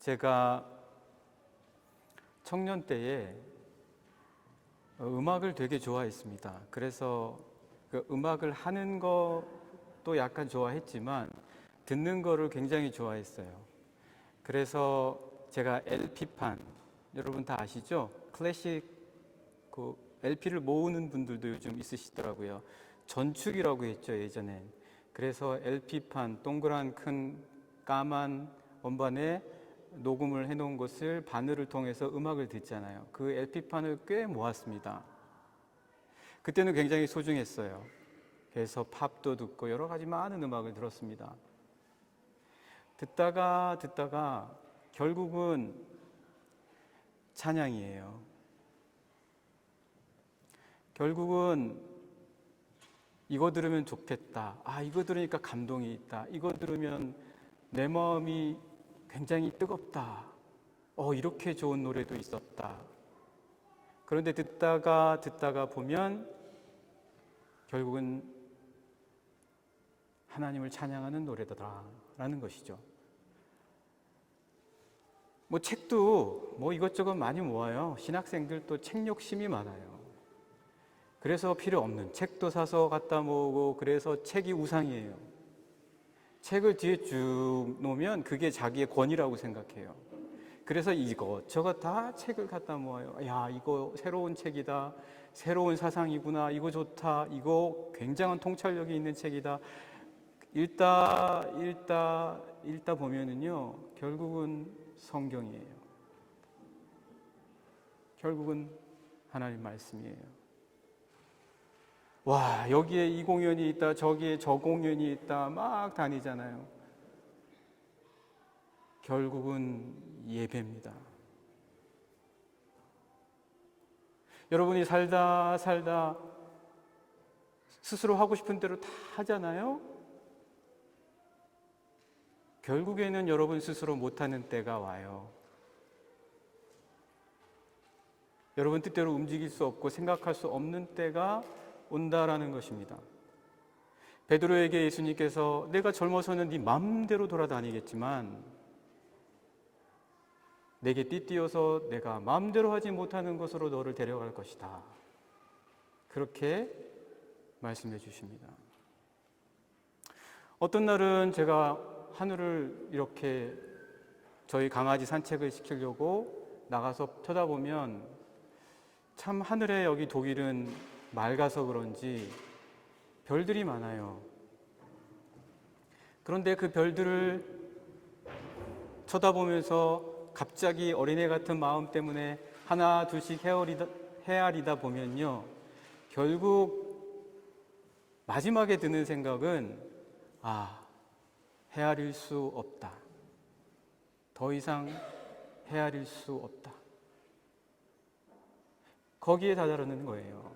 제가 청년 때에 음악을 되게 좋아했습니다. 그래서 그 음악을 하는 것도 약간 좋아했지만 듣는 거를 굉장히 좋아했어요. 그래서 제가 LP판, 여러분 다 아시죠? 클래식 그 LP를 모으는 분들도 요즘 있으시더라고요. 전축이라고 했죠, 예전엔. 그래서 LP판, 동그란 큰 까만 원반에 녹음을 해놓은 것을 바늘을 통해서 음악을 듣잖아요. 그 LP판을 꽤 모았습니다. 그때는 굉장히 소중했어요. 그래서 팝도 듣고 여러 가지 많은 음악을 들었습니다. 듣다가 결국은 찬양이에요. 결국은 이거 들으면 좋겠다. 이거 들으니까 감동이 있다. 이거 들으면 내 마음이 굉장히 뜨겁다. 이렇게 좋은 노래도 있었다. 그런데 듣다가 보면 결국은 하나님을 찬양하는 노래다라는 것이죠. 책도 이것저것 많이 모아요. 신학생들 또 책 욕심이 많아요. 그래서 필요 없는 책도 사서 갖다 모으고, 그래서 책이 우상이에요. 책을 뒤에 쭉 놓으면 그게 자기의 권위라고 생각해요. 그래서 이것저것 다 책을 갖다 모아요. 야, 이거 새로운 책이다. 새로운 사상이구나. 이거 좋다. 이거 굉장한 통찰력이 있는 책이다. 읽다 보면은요, 결국은 성경이에요. 결국은 하나님 말씀이에요. 와, 여기에 이 공연이 있다, 저기에 저 공연이 있다, 막 다니잖아요. 결국은 예배입니다. 여러분이 살다 스스로 하고 싶은 대로 다 하잖아요. 결국에는 여러분 스스로 못하는 때가 와요. 여러분 뜻대로 움직일 수 없고 생각할 수 없는 때가 온다라는 것입니다. 베드로에게 예수님께서 내가 젊어서는 네 마음대로 돌아다니겠지만 내게 띠띠어서 내가 마음대로 하지 못하는 곳으로 너를 데려갈 것이다. 그렇게 말씀해 주십니다. 어떤 날은 제가 하늘을 이렇게 저희 강아지 산책을 시키려고 나가서 쳐다보면 참 하늘에 여기 독일은 맑아서 그런지 별들이 많아요. 그런데 그 별들을 쳐다보면서 갑자기 어린애 같은 마음 때문에 하나 둘씩 헤아리다 보면요, 결국 마지막에 드는 생각은 헤아릴 수 없다. 더 이상 헤아릴 수 없다. 거기에 다다르는 거예요.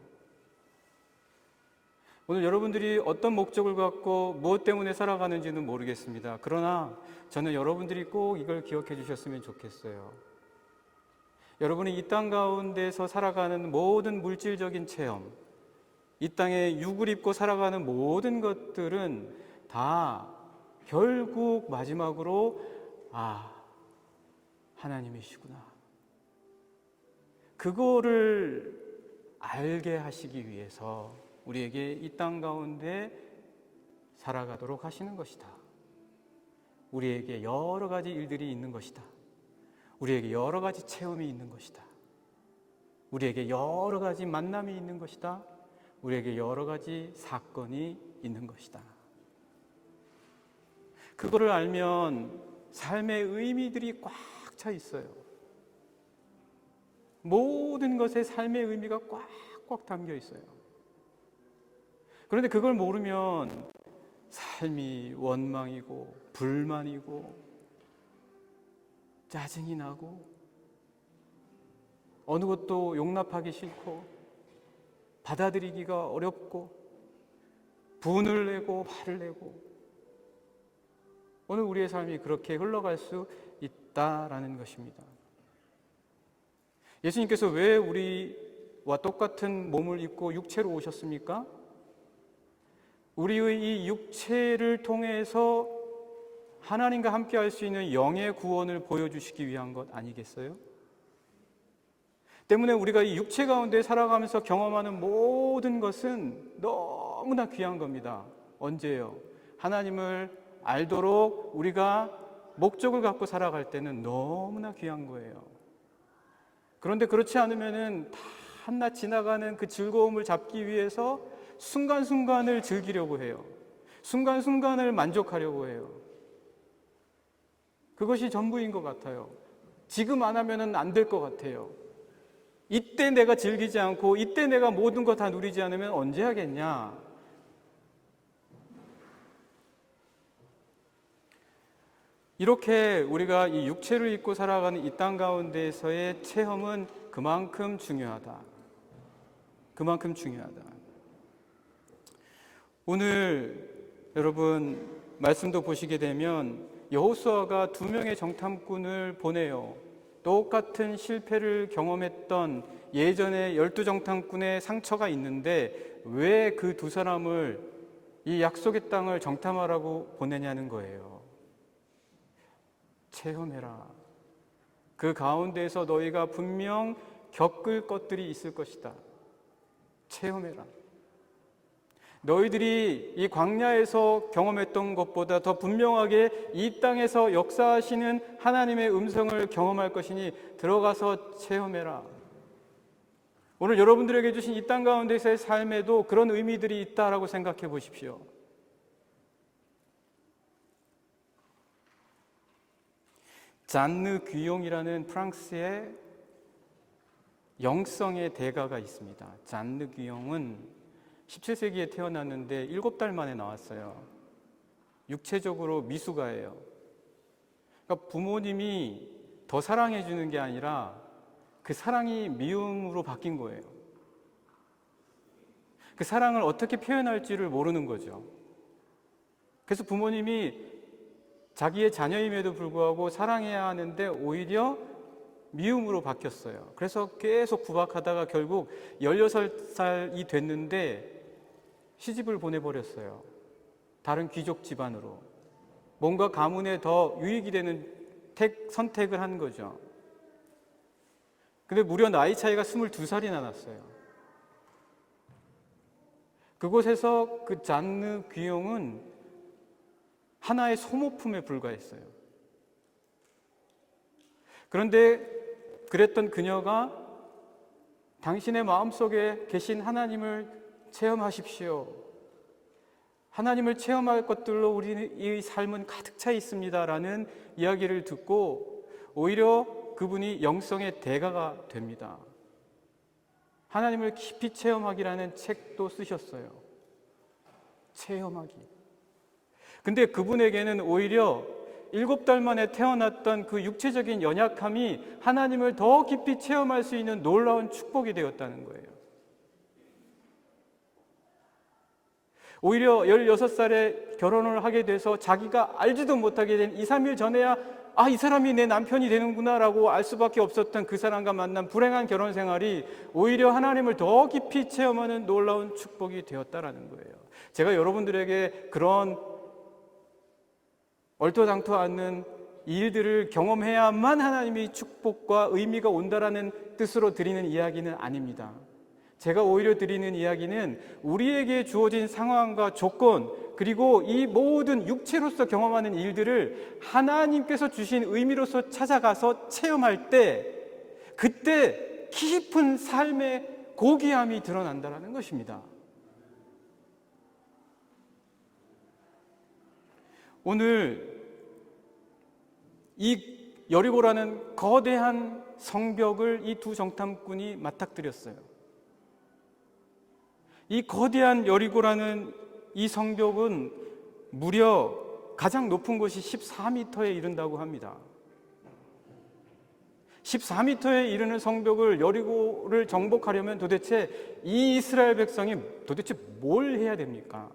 오늘 여러분들이 어떤 목적을 갖고 무엇 때문에 살아가는지는 모르겠습니다. 그러나 저는 여러분들이 꼭 이걸 기억해 주셨으면 좋겠어요. 여러분이 이 땅 가운데서 살아가는 모든 물질적인 체험, 이 땅에 육을 입고 살아가는 모든 것들은 다 결국 마지막으로 하나님이시구나. 그거를 알게 하시기 위해서 우리에게 이 땅 가운데 살아가도록 하시는 것이다. 우리에게 여러 가지 일들이 있는 것이다. 우리에게 여러 가지 체험이 있는 것이다. 우리에게 여러 가지 만남이 있는 것이다. 우리에게 여러 가지 사건이 있는 것이다. 그거를 알면 삶의 의미들이 꽉 차 있어요. 모든 것에 삶의 의미가 꽉꽉 담겨 있어요. 그런데 그걸 모르면 삶이 원망이고 불만이고 짜증이 나고 어느 것도 용납하기 싫고 받아들이기가 어렵고 분을 내고 화를 내고 오늘 우리의 삶이 그렇게 흘러갈 수 있다라는 것입니다. 예수님께서 왜 우리와 똑같은 몸을 입고 육체로 오셨습니까? 우리의 이 육체를 통해서 하나님과 함께 할 수 있는 영의 구원을 보여주시기 위한 것 아니겠어요? 때문에 우리가 이 육체 가운데 살아가면서 경험하는 모든 것은 너무나 귀한 겁니다. 언제요? 하나님을 알도록 우리가 목적을 갖고 살아갈 때는 너무나 귀한 거예요. 그런데 그렇지 않으면은 다 한낱 지나가는 그 즐거움을 잡기 위해서 순간순간을 즐기려고 해요. 순간순간을 만족하려고 해요. 그것이 전부인 것 같아요. 지금 안 하면은 안 될 것 같아요. 이때 내가 즐기지 않고 이때 내가 모든 거 다 누리지 않으면 언제 하겠냐? 이렇게 우리가 이 육체를 입고 살아가는 이 땅 가운데에서의 체험은 그만큼 중요하다. 그만큼 중요하다. 오늘 여러분 말씀도 보시게 되면 여호수아가 2명의 정탐꾼을 보내요. 똑같은 실패를 경험했던 예전에 12정탐꾼의 상처가 있는데 왜 그 두 사람을 이 약속의 땅을 정탐하라고 보내냐는 거예요. 체험해라. 그 가운데에서 너희가 분명 겪을 것들이 있을 것이다. 체험해라. 너희들이 이 광야에서 경험했던 것보다 더 분명하게 이 땅에서 역사하시는 하나님의 음성을 경험할 것이니 들어가서 체험해라. 오늘 여러분들에게 주신 이 땅 가운데서의 삶에도 그런 의미들이 있다라고 생각해 보십시오. 잔느 귀용이라는 프랑스의 영성의 대가가 있습니다. 잔느 귀용은 17세기에 태어났는데 7달 만에 나왔어요. 육체적으로 미숙아예요. 그러니까 부모님이 더 사랑해 주는 게 아니라 그 사랑이 미움으로 바뀐 거예요. 그 사랑을 어떻게 표현할지를 모르는 거죠. 그래서 부모님이 자기의 자녀임에도 불구하고 사랑해야 하는데 오히려 미움으로 바뀌었어요. 그래서 계속 구박하다가 결국 16살이 됐는데 시집을 보내버렸어요. 다른 귀족 집안으로. 뭔가 가문에 더 유익이 되는 선택을 한 거죠. 근데 무려 나이 차이가 22살이나 났어요. 그곳에서 그 잔느 귀용은 하나의 소모품에 불과했어요. 그런데 그랬던 그녀가 당신의 마음속에 계신 하나님을 체험하십시오. 하나님을 체험할 것들로 우리의 삶은 가득 차 있습니다라는 이야기를 듣고 오히려 그분이 영성의 대가가 됩니다. 하나님을 깊이 체험하기라는 책도 쓰셨어요. 체험하기. 근데 그분에게는 오히려 7달 만에 태어났던 그 육체적인 연약함이 하나님을 더 깊이 체험할 수 있는 놀라운 축복이 되었다는 거예요. 오히려 16살에 결혼을 하게 돼서 자기가 알지도 못하게 된 2, 3일 전에야 이 사람이 내 남편이 되는구나 라고 알 수밖에 없었던 그 사람과 만난 불행한 결혼 생활이 오히려 하나님을 더 깊이 체험하는 놀라운 축복이 되었다라는 거예요. 제가 여러분들에게 그런 얼토당토 않는 일들을 경험해야만 하나님의 축복과 의미가 온다라는 뜻으로 드리는 이야기는 아닙니다. 제가 오히려 드리는 이야기는 우리에게 주어진 상황과 조건 그리고 이 모든 육체로서 경험하는 일들을 하나님께서 주신 의미로서 찾아가서 체험할 때 그때 깊은 삶의 고귀함이 드러난다는 것입니다. 오늘 이 여리고라는 거대한 성벽을 이 두 정탐꾼이 맞닥뜨렸어요. 이 거대한 여리고라는 이 성벽은 무려 가장 높은 곳이 14m에 이른다고 합니다. 14m에 이르는 성벽을 여리고를 정복하려면 도대체 이 이스라엘 백성이 도대체 뭘 해야 됩니까?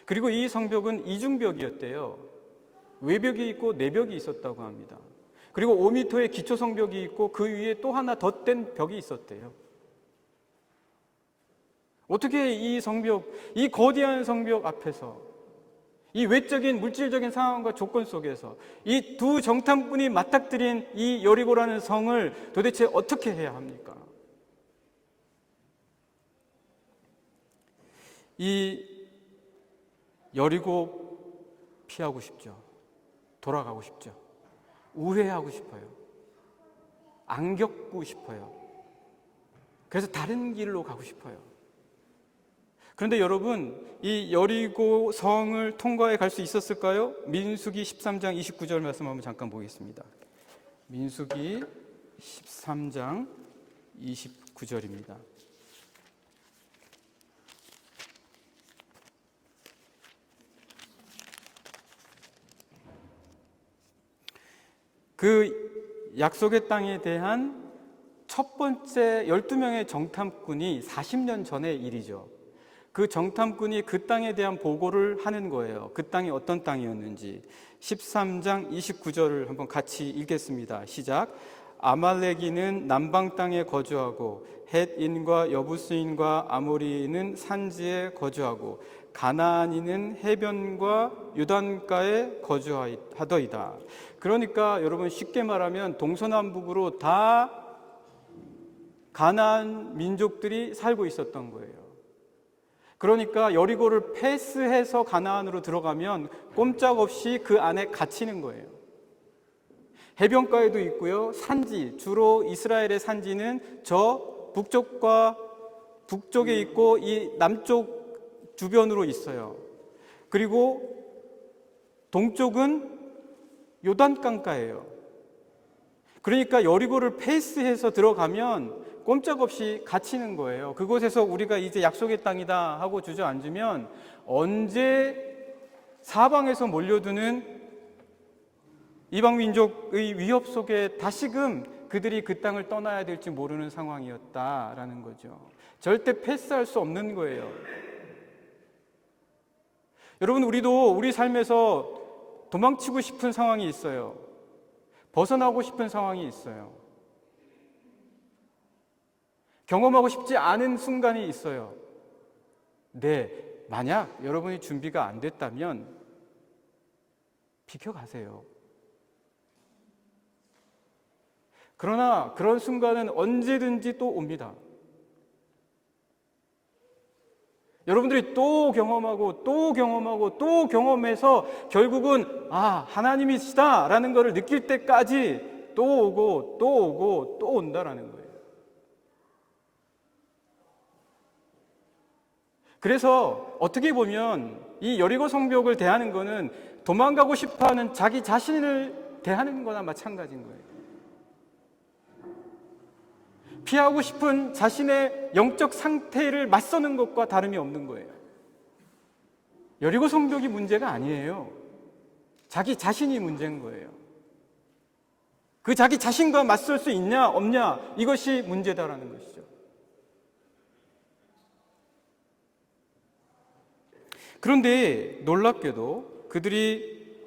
그리고 이 성벽은 이중벽이었대요. 외벽이 있고 내벽이 있었다고 합니다. 그리고 5m의 기초 성벽이 있고 그 위에 또 하나 덧댄 벽이 있었대요. 어떻게 이 성벽, 이 거대한 성벽 앞에서 이 외적인 물질적인 상황과 조건 속에서 이 두 정탐꾼이 맞닥뜨린 이 여리고라는 성을 도대체 어떻게 해야 합니까? 이 여리고 피하고 싶죠. 돌아가고 싶죠. 우회하고 싶어요. 안 겪고 싶어요. 그래서 다른 길로 가고 싶어요. 그런데 여러분, 이 여리고 성을 통과해 갈 수 있었을까요? 민수기 13장 29절 말씀 한번 잠깐 보겠습니다. 민수기 13장 29절입니다. 그 약속의 땅에 대한 첫 번째 12명의 정탐꾼이 40년 전의 일이죠. 그 정탐꾼이 그 땅에 대한 보고를 하는 거예요. 그 땅이 어떤 땅이었는지. 13장 29절을 한번 같이 읽겠습니다. 시작. 아말렉인은 남방 땅에 거주하고 헷인과 여부스인과 아모리인은 산지에 거주하고 가나안인은 해변과 요단가에 거주하더이다. 그러니까 여러분 쉽게 말하면 동서남북으로 다 가나안 민족들이 살고 있었던 거예요. 그러니까 여리고를 패스해서 가나안으로 들어가면 꼼짝없이 그 안에 갇히는 거예요. 해변가에도 있고요. 산지, 주로 이스라엘의 산지는 저 북쪽에 있고 이 남쪽 주변으로 있어요. 그리고 동쪽은 요단강가예요. 그러니까 여리고를 패스해서 들어가면 꼼짝없이 갇히는 거예요. 그곳에서 우리가 이제 약속의 땅이다 하고 주저앉으면 언제 사방에서 몰려드는 이방 민족의 위협 속에 다시금 그들이 그 땅을 떠나야 될지 모르는 상황이었다라는 거죠. 절대 패스할 수 없는 거예요. 여러분, 우리도 우리 삶에서 도망치고 싶은 상황이 있어요. 벗어나고 싶은 상황이 있어요. 경험하고 싶지 않은 순간이 있어요. 네, 만약 여러분이 준비가 안 됐다면 비켜가세요. 그러나 그런 순간은 언제든지 또 옵니다. 여러분들이 또 경험하고 또 경험하고 또 경험해서 결국은 하나님이시다라는 것을 느낄 때까지 또 오고 또 오고 또 온다라는 거예요. 그래서 어떻게 보면 이 여리고 성벽을 대하는 거는 도망가고 싶어하는 자기 자신을 대하는 거나 마찬가지인 거예요. 피하고 싶은 자신의 영적 상태를 맞서는 것과 다름이 없는 거예요. 여리고 성벽이 문제가 아니에요. 자기 자신이 문제인 거예요. 그 자기 자신과 맞설 수 있냐 없냐, 이것이 문제다라는 것이죠. 그런데 놀랍게도 그들이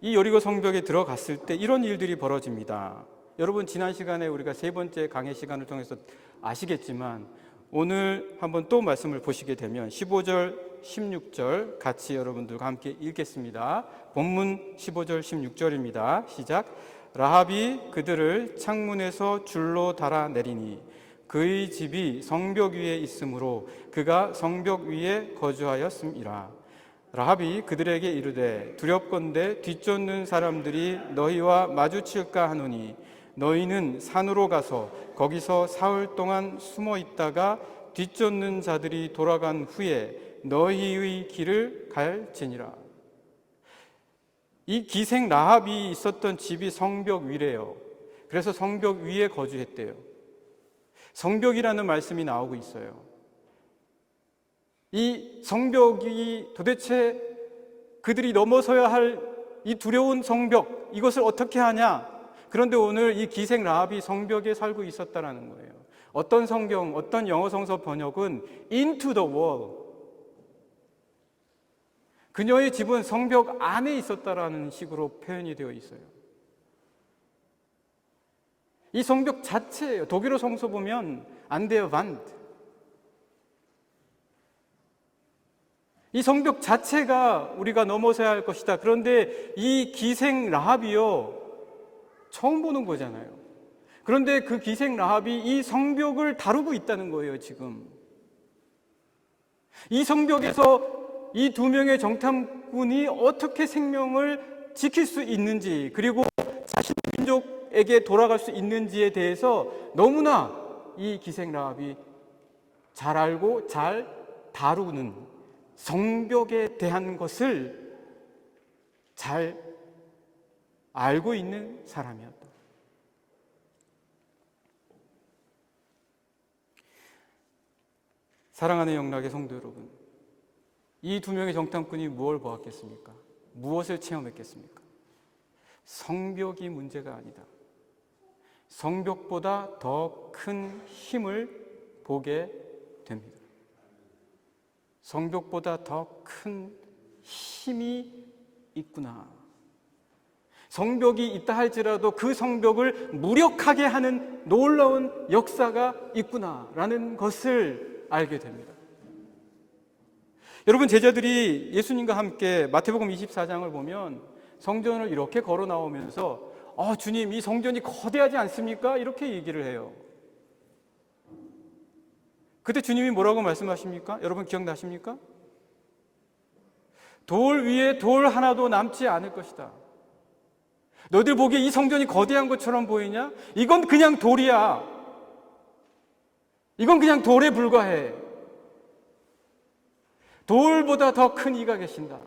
이 여리고 성벽에 들어갔을 때 이런 일들이 벌어집니다. 여러분, 지난 시간에 우리가 세 번째 강의 시간을 통해서 아시겠지만 오늘 한번 또 말씀을 보시게 되면 15절, 16절 같이 여러분들과 함께 읽겠습니다. 본문 15절, 16절입니다. 시작. 라합이 그들을 창문에서 줄로 달아 내리니 그의 집이 성벽 위에 있으므로 그가 성벽 위에 거주하였음이라. 라합이 그들에게 이르되 두렵건대 뒤쫓는 사람들이 너희와 마주칠까 하노니 너희는 산으로 가서 거기서 사흘 동안 숨어 있다가 뒤쫓는 자들이 돌아간 후에 너희의 길을 갈지니라. 이 기생 라합이 있었던 집이 성벽 위래요. 그래서 성벽 위에 거주했대요. 성벽이라는 말씀이 나오고 있어요. 이 성벽이 도대체 그들이 넘어서야 할 이 두려운 성벽, 이것을 어떻게 하냐? 그런데 오늘 이 기생 라합이 성벽에 살고 있었다라는 거예요. 어떤 성경, 어떤 영어 성서 번역은 into the wall, 그녀의 집은 성벽 안에 있었다라는 식으로 표현이 되어 있어요. 이 성벽 자체예요. 독일어 성서 보면 an der Wand. 이 성벽 자체가 우리가 넘어서야 할 것이다. 그런데 이 기생 라합이요, 처음 보는 거잖아요. 그런데 그 기생 라합이 이 성벽을 다루고 있다는 거예요, 지금. 이 성벽에서 이 두 명의 정탐꾼이 어떻게 생명을 지킬 수 있는지, 그리고 자신 민족에게 돌아갈 수 있는지에 대해서 너무나 이 기생 라합이 잘 알고 잘 다루는, 성벽에 대한 것을 잘 알고 있는 사람이었다. 사랑하는 영락의 성도 여러분, 이 두 명의 정탐꾼이 무엇을 보았겠습니까? 무엇을 체험했겠습니까? 성벽이 문제가 아니다. 성벽보다 더 큰 힘을 보게 됩니다. 성벽보다 더 큰 힘이 있구나. 성벽이 있다 할지라도 그 성벽을 무력하게 하는 놀라운 역사가 있구나라는 것을 알게 됩니다. 여러분, 제자들이 예수님과 함께 마태복음 24장을 보면 성전을 이렇게 걸어 나오면서 주님, 이 성전이 거대하지 않습니까? 이렇게 얘기를 해요. 그때 주님이 뭐라고 말씀하십니까? 여러분 기억나십니까? 돌 위에 돌 하나도 남지 않을 것이다. 너희들 보기에 이 성전이 거대한 것처럼 보이냐? 이건 그냥 돌이야. 이건 그냥 돌에 불과해. 돌보다 더 큰 이가 계신다.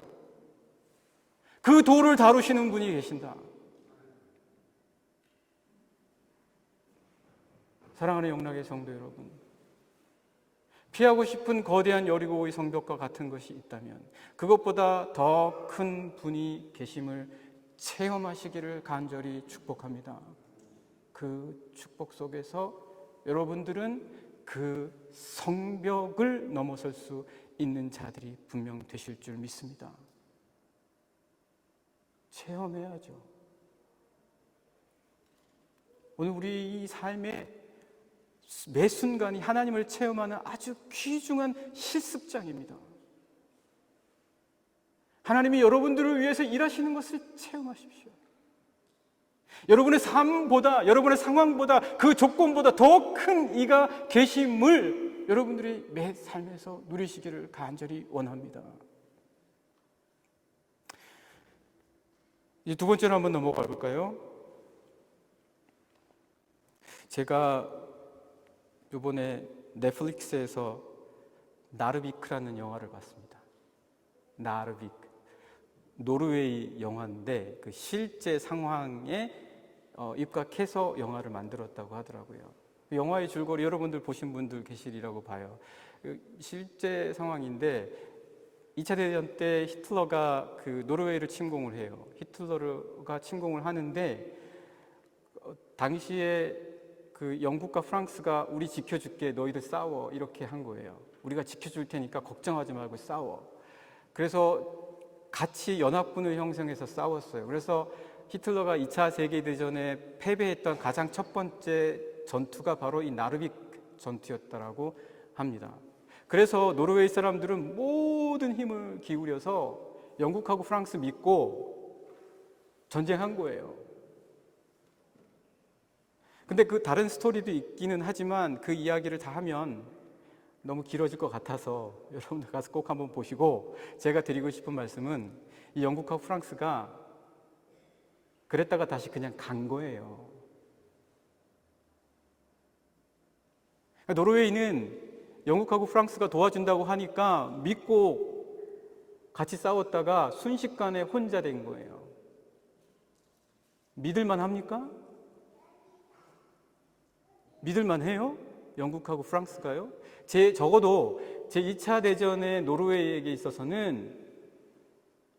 그 돌을 다루시는 분이 계신다. 사랑하는 영락의 성도 여러분, 피하고 싶은 거대한 여리고의 성벽과 같은 것이 있다면 그것보다 더 큰 분이 계심을 체험하시기를 간절히 축복합니다. 그 축복 속에서 여러분들은 그 성벽을 넘어설 수 있는 자들이 분명 되실 줄 믿습니다. 체험해야죠. 오늘 우리 이 삶의 매 순간이 하나님을 체험하는 아주 귀중한 실습장입니다. 하나님이 여러분들을 위해서 일하시는 것을 체험하십시오. 여러분의 삶보다, 여러분의 상황보다, 그 조건보다 더 큰 이가 계심을 여러분들이 매 삶에서 누리시기를 간절히 원합니다. 이제 두 번째로 한번 넘어가 볼까요? 제가 이번에 넷플릭스에서 나르비크라는 영화를 봤습니다. 나르비크. 노르웨이 영화인데 그 실제 상황에 입각해서 영화를 만들었다고 하더라고요. 영화의 줄거리 여러분들 보신 분들 계시리라고 봐요. 실제 상황인데 2차 대전 때 히틀러가 그 노르웨이를 침공을 해요. 히틀러가 침공을 하는데 당시에 그 영국과 프랑스가 우리 지켜줄게, 너희들 싸워, 이렇게 한 거예요. 우리가 지켜줄 테니까 걱정하지 말고 싸워. 그래서 같이 연합군을 형성해서 싸웠어요. 그래서 히틀러가 2차 세계대전에 패배했던 가장 첫 번째 전투가 바로 이 나르빅 전투였다라고 합니다. 그래서 노르웨이 사람들은 모든 힘을 기울여서 영국하고 프랑스 믿고 전쟁한 거예요. 근데 그 다른 스토리도 있기는 하지만 그 이야기를 다 하면 너무 길어질 것 같아서 여러분들 가서 꼭 한번 보시고, 제가 드리고 싶은 말씀은 이 영국하고 프랑스가 그랬다가 다시 그냥 간 거예요. 노르웨이는 영국하고 프랑스가 도와준다고 하니까 믿고 같이 싸웠다가 순식간에 혼자 된 거예요. 믿을만 합니까? 믿을만 해요? 영국하고 프랑스가요? 적어도 제2차 대전의 노르웨이에게 있어서는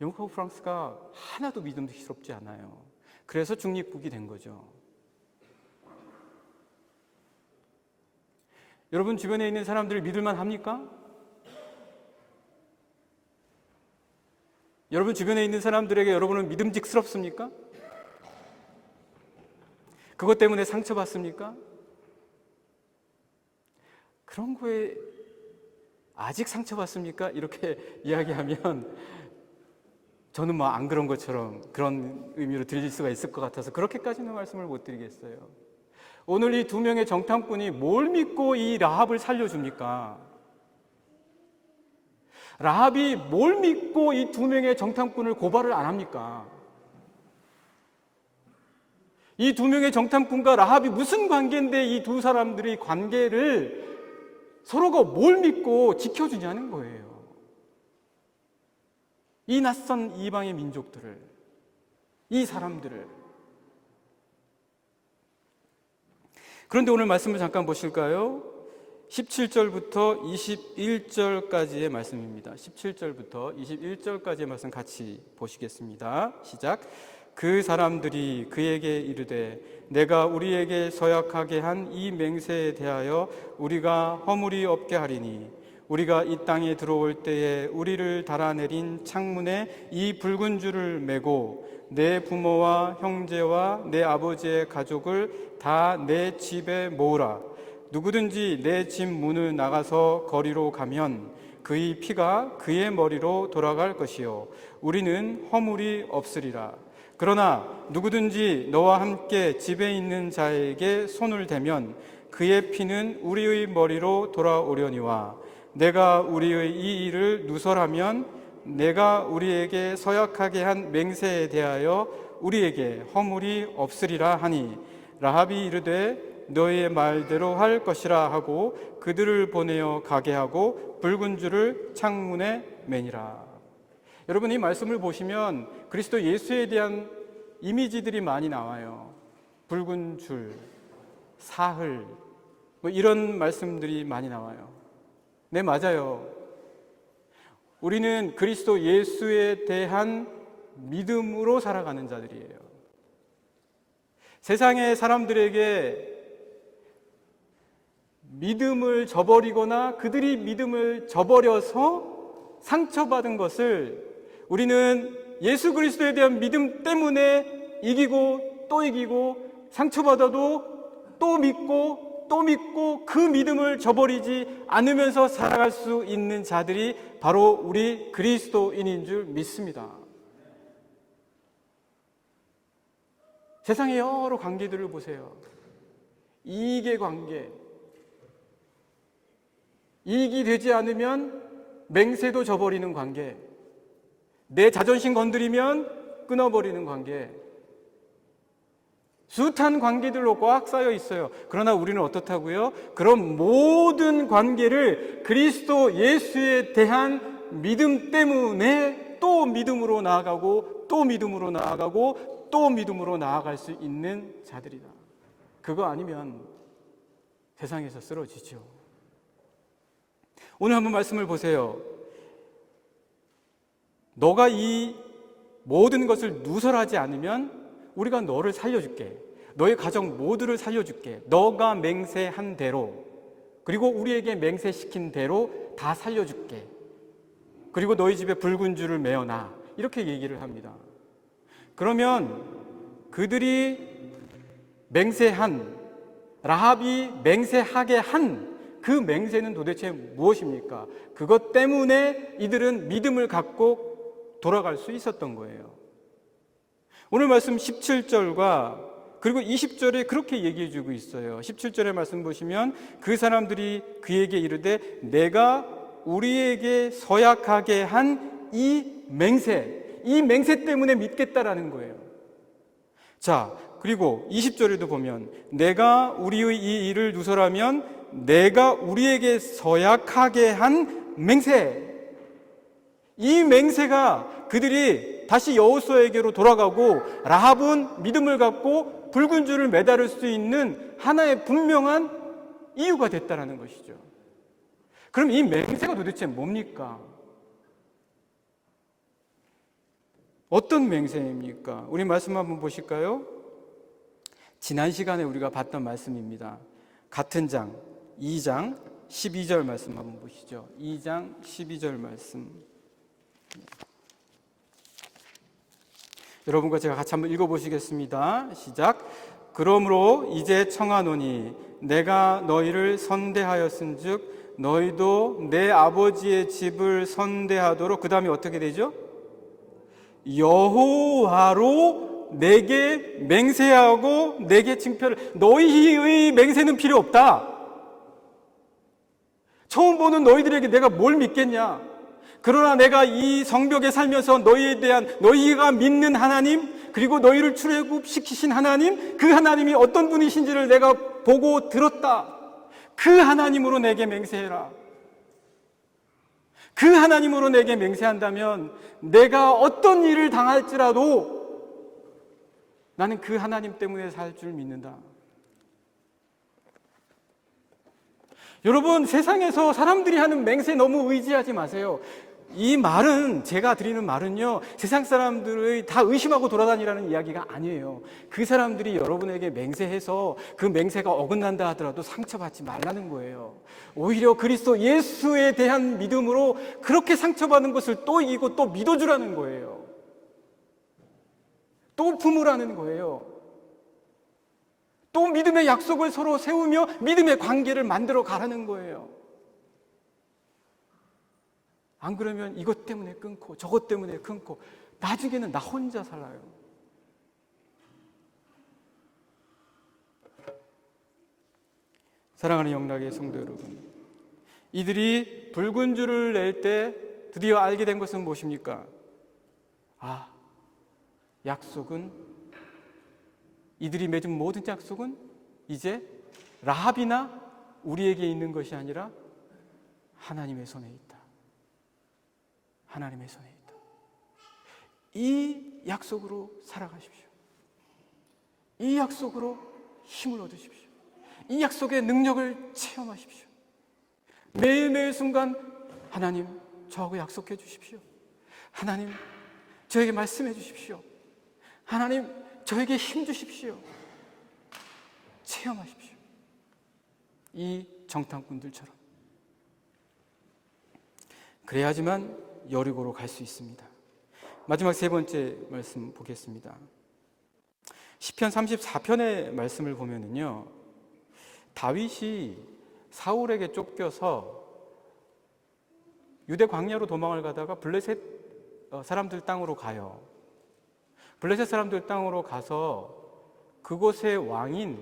영국하고 프랑스가 하나도 믿음직스럽지 않아요. 그래서 중립국이 된 거죠. 여러분 주변에 있는 사람들을 믿을만 합니까? 여러분 주변에 있는 사람들에게 여러분은 믿음직스럽습니까? 그것 때문에 상처받습니까? 그런 거에 아직 상처받습니까? 이렇게 이야기하면 저는 뭐 안 그런 것처럼 그런 의미로 들릴 수가 있을 것 같아서 그렇게까지는 말씀을 못 드리겠어요. 오늘 이 2명의 정탐꾼이 뭘 믿고 이 라합을 살려줍니까? 라합이 뭘 믿고 이 2명의 정탐꾼을 고발을 안 합니까? 이 2명의 정탐꾼과 라합이 무슨 관계인데 이 두 사람들의 관계를 서로가 뭘 믿고 지켜주냐는 거예요. 이 낯선 이방의 민족들을, 이 사람들을. 그런데 오늘 말씀을 잠깐 보실까요? 17절부터 21절까지의 말씀입니다. 17절부터 21절까지의 말씀 같이 보시겠습니다. 시작. 그 사람들이 그에게 이르되 내가 우리에게 서약하게 한 이 맹세에 대하여 우리가 허물이 없게 하리니 우리가 이 땅에 들어올 때에 우리를 달아내린 창문에 이 붉은 줄을 매고 내 부모와 형제와 내 아버지의 가족을 다 내 집에 모으라. 누구든지 내 집 문을 나가서 거리로 가면 그의 피가 그의 머리로 돌아갈 것이요 우리는 허물이 없으리라. 그러나 누구든지 너와 함께 집에 있는 자에게 손을 대면 그의 피는 우리의 머리로 돌아오려니와 내가 우리의 이 일을 누설하면 내가 우리에게 서약하게 한 맹세에 대하여 우리에게 허물이 없으리라 하니 라합이 이르되 너희의 말대로 할 것이라 하고 그들을 보내어 가게 하고 붉은 줄을 창문에 매니라. 여러분, 이 말씀을 보시면 그리스도 예수에 대한 이미지들이 많이 나와요. 붉은 줄, 사흘, 뭐 이런 말씀들이 많이 나와요. 네, 맞아요. 우리는 그리스도 예수에 대한 믿음으로 살아가는 자들이에요. 세상의 사람들에게 믿음을 저버리거나 그들이 믿음을 저버려서 상처받은 것을 우리는 예수 그리스도에 대한 믿음 때문에 이기고 또 이기고 상처받아도 또 믿고 그 믿음을 저버리지 않으면서 살아갈 수 있는 자들이 바로 우리 그리스도인인 줄 믿습니다. 세상의 여러 관계들을 보세요. 이익의 관계, 이익이 되지 않으면 맹세도 저버리는 관계, 내 자존심 건드리면 끊어버리는 관계, 숱한 관계들로 꽉 쌓여 있어요. 그러나 우리는 어떻다고요? 그런 모든 관계를 그리스도 예수에 대한 믿음 때문에 또 믿음으로 나아가고 또 믿음으로 나아가고 또 믿음으로 나아갈 수 있는 자들이다. 그거 아니면 세상에서 쓰러지죠. 오늘 한번 말씀을 보세요. 너가 이 모든 것을 누설하지 않으면 우리가 너를 살려줄게. 너의 가정 모두를 살려줄게. 너가 맹세한 대로, 그리고 우리에게 맹세시킨 대로 다 살려줄게. 그리고 너희 집에 붉은 줄을 매어놔. 이렇게 얘기를 합니다. 그러면 그들이 맹세한, 라합이 맹세하게 한 그 맹세는 도대체 무엇입니까? 그것 때문에 이들은 믿음을 갖고 돌아갈 수 있었던 거예요. 오늘 말씀 17절과 그리고 20절에 그렇게 얘기해 주고 있어요. 17절의 말씀 보시면 그 사람들이 그에게 이르되 내가 우리에게 서약하게 한 이 맹세 때문에 믿겠다라는 거예요. 자, 그리고 20절에도 보면 내가 우리의 이 일을 누설하면 내가 우리에게 서약하게 한 맹세, 이 맹세가 그들이 다시 여호수아에게로 돌아가고 라합은 믿음을 갖고 붉은 줄을 매달을 수 있는 하나의 분명한 이유가 됐다는 것이죠. 그럼 이 맹세가 도대체 뭡니까? 어떤 맹세입니까? 우리 말씀 한번 보실까요? 지난 시간에 우리가 봤던 말씀입니다. 같은 장 2장 12절 말씀 한번 보시죠. 2장 12절 말씀. 여러분과 제가 같이 한번 읽어보시겠습니다. 시작. 그러므로 이제 청하노니 내가 너희를 선대하였은즉 너희도 내 아버지의 집을 선대하도록, 그 다음에 어떻게 되죠? 여호와로 내게 맹세하고 내게 징표를. 너희의 맹세는 필요 없다. 처음 보는 너희들에게 내가 뭘 믿겠냐? 그러나 내가 이 성벽에 살면서 너희에 대한, 너희가 믿는 하나님, 그리고 너희를 출애굽시키신 하나님, 그 하나님이 어떤 분이신지를 내가 보고 들었다. 그 하나님으로 내게 맹세해라. 그 하나님으로 내게 맹세한다면 내가 어떤 일을 당할지라도 나는 그 하나님 때문에 살 줄 믿는다. 여러분, 세상에서 사람들이 하는 맹세 너무 의지하지 마세요. 이 말은, 제가 드리는 말은요, 세상 사람들의 다 의심하고 돌아다니라는 이야기가 아니에요. 그 사람들이 여러분에게 맹세해서 그 맹세가 어긋난다 하더라도 상처받지 말라는 거예요. 오히려 그리스도 예수에 대한 믿음으로 그렇게 상처받은 것을 또 이기고 또 믿어주라는 거예요. 또 품으라는 거예요. 또 믿음의 약속을 서로 세우며 믿음의 관계를 만들어 가라는 거예요. 안 그러면 이것 때문에 끊고 저것 때문에 끊고 나중에는 나 혼자 살아요. 사랑하는 영락의 성도 여러분, 이들이 붉은 줄을 낼 때 드디어 알게 된 것은 무엇입니까? 아, 약속은, 이들이 맺은 모든 약속은 이제 라합이나 우리에게 있는 것이 아니라 하나님의 손에 있다. 하나님의 손에 있다. 이 약속으로 살아가십시오. 이 약속으로 힘을 얻으십시오. 이 약속의 능력을 체험하십시오. 매일매일 순간 하나님, 저하고 약속해 주십시오. 하나님, 저에게 말씀해 주십시오. 하나님, 저에게 힘 주십시오. 체험하십시오. 이 정탐꾼들처럼. 그래야지만 여리고로 갈 수 있습니다. 마지막 세 번째 말씀 보겠습니다. 시편 34편의 말씀을 보면은요, 다윗이 사울에게 쫓겨서 유대 광야로 도망을 가다가 블레셋 사람들 땅으로 가요. 블레셋 사람들 땅으로 가서 그곳의 왕인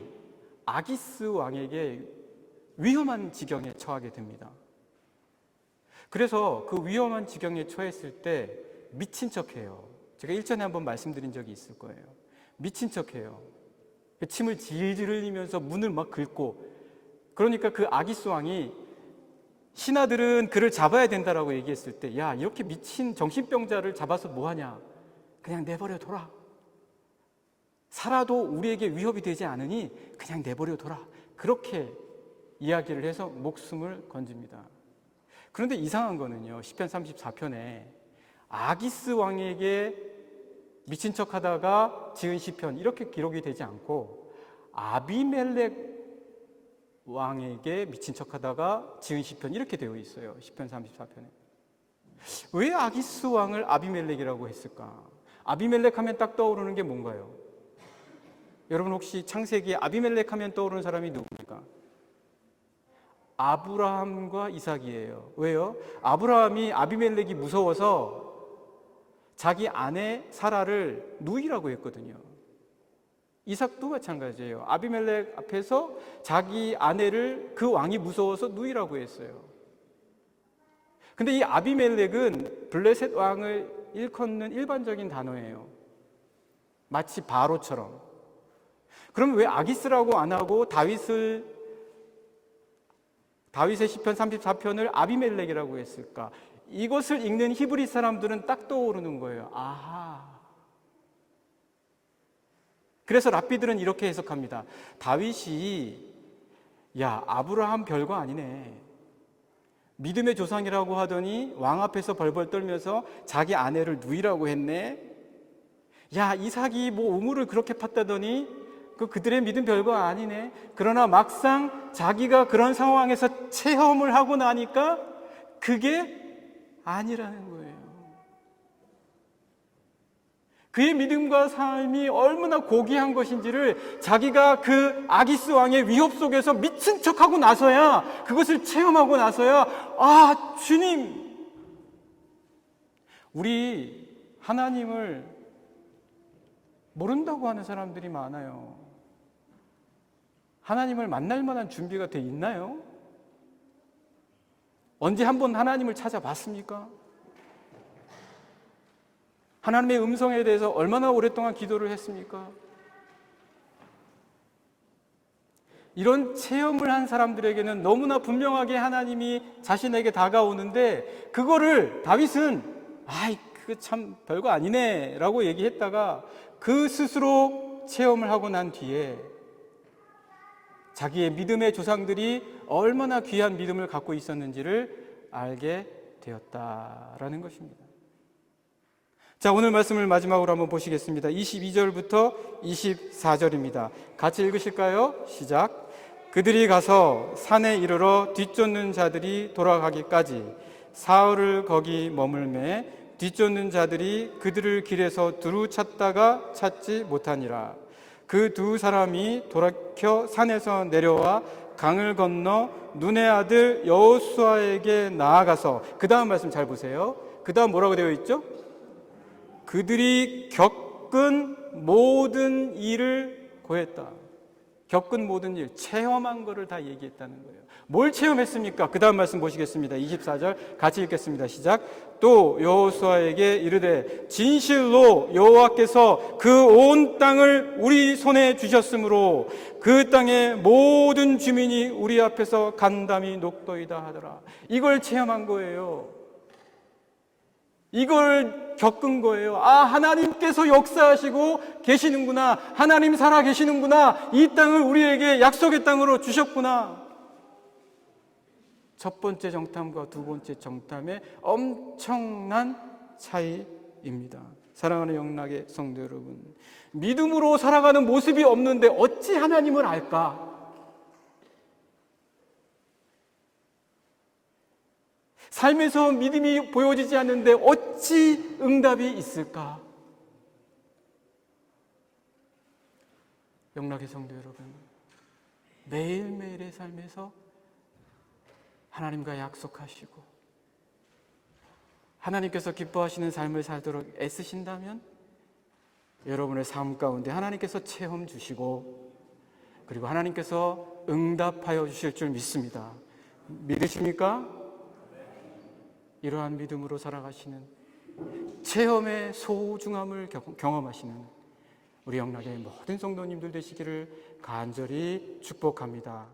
아기스 왕에게 위험한 지경에 처하게 됩니다. 그래서 그 위험한 지경에 처했을 때 미친 척해요. 제가 일전에 한번 말씀드린 적이 있을 거예요. 미친 척해요. 침을 질질 흘리면서 문을 막 긁고, 그러니까 그 아기스 왕이 신하들은 그를 잡아야 된다라고 얘기했을 때, 야, 이렇게 미친 정신병자를 잡아서 뭐하냐, 그냥 내버려 둬라. 살아도 우리에게 위협이 되지 않으니 그냥 내버려 둬라. 그렇게 이야기를 해서 목숨을 건집니다. 그런데 이상한 거는요, 시편 34편에 아기스 왕에게 미친 척하다가 지은 시편, 이렇게 기록이 되지 않고 아비멜렉 왕에게 미친 척하다가 지은 시편, 이렇게 되어 있어요. 시편 34편에. 왜 아기스 왕을 아비멜렉이라고 했을까? 아비멜렉 하면 딱 떠오르는 게 뭔가요? 여러분 혹시 창세기에 아비멜렉 하면 떠오르는 사람이 누굽니까? 아브라함과 이삭이에요. 왜요? 아브라함이 아비멜렉이 무서워서 자기 아내 사라를 누이라고 했거든요. 이삭도 마찬가지예요. 아비멜렉 앞에서 자기 아내를 그 왕이 무서워서 누이라고 했어요. 근데 이 아비멜렉은 블레셋 왕을 일컫는 일반적인 단어예요. 마치 바로처럼. 그럼 왜 아기스라고 안 하고 다윗의 시편 34편을 아비멜렉이라고 했을까? 이것을 읽는 히브리 사람들은 딱 떠오르는 거예요. 아하. 그래서 랍비들은 이렇게 해석합니다. 다윗이, 야, 아브라함 별거 아니네. 믿음의 조상이라고 하더니 왕 앞에서 벌벌 떨면서 자기 아내를 누이라고 했네. 야, 이삭이 뭐 우물을 그렇게 팠다더니 그들의 믿음 별거 아니네. 그러나 막상 자기가 그런 상황에서 체험을 하고 나니까 그게 아니라는 거예요. 그의 믿음과 삶이 얼마나 고귀한 것인지를 자기가 그 아기스 왕의 위협 속에서 미친 척하고 나서야, 그것을 체험하고 나서야, 아, 주님, 우리 하나님을 모른다고 하는 사람들이 많아요. 하나님을 만날 만한 준비가 돼 있나요? 언제 한번 하나님을 찾아봤습니까? 하나님의 음성에 대해서 얼마나 오랫동안 기도를 했습니까? 이런 체험을 한 사람들에게는 너무나 분명하게 하나님이 자신에게 다가오는데, 그거를 다윗은 아이, 그거 참 별거 아니네 라고 얘기했다가 그 스스로 체험을 하고 난 뒤에 자기의 믿음의 조상들이 얼마나 귀한 믿음을 갖고 있었는지를 알게 되었다라는 것입니다. 자, 오늘 말씀을 마지막으로 한번 보시겠습니다. 22절부터 24절입니다. 같이 읽으실까요? 시작. 그들이 가서 산에 이르러 뒤쫓는 자들이 돌아가기까지 사흘을 거기 머물매 뒤쫓는 자들이 그들을 길에서 두루 찾다가 찾지 못하니라. 그 두 사람이 돌이켜 산에서 내려와 강을 건너 눈의 아들 여호수아에게 나아가서, 그 다음 말씀 잘 보세요. 그 다음 뭐라고 되어 있죠? 그들이 겪은 모든 일을 고했다. 겪은 모든 일, 체험한 거를 다 얘기했다는 거예요. 뭘 체험했습니까? 그 다음 말씀 보시겠습니다. 24절 같이 읽겠습니다. 시작. 또 여호수아에게 이르되 진실로 여호와께서 그 온 땅을 우리 손에 주셨으므로 그 땅의 모든 주민이 우리 앞에서 간담이 녹도이다 하더라. 이걸 체험한 거예요. 이걸 겪은 거예요. 아, 하나님께서 역사하시고 계시는구나. 하나님 살아 계시는구나. 이 땅을 우리에게 약속의 땅으로 주셨구나. 첫 번째 정탐과 두 번째 정탐의 엄청난 차이입니다. 사랑하는 영락의 성도 여러분, 믿음으로 살아가는 모습이 없는데 어찌 하나님을 알까? 삶에서 믿음이 보여지지 않는데 어찌 응답이 있을까? 영락의 성도 여러분, 매일매일의 삶에서 하나님과 약속하시고 하나님께서 기뻐하시는 삶을 살도록 애쓰신다면 여러분의 삶 가운데 하나님께서 체험 주시고 그리고 하나님께서 응답하여 주실 줄 믿습니다. 믿으십니까? 이러한 믿음으로 살아가시는, 체험의 소중함을 경험하시는 우리 영락의 모든 성도님들 되시기를 간절히 축복합니다.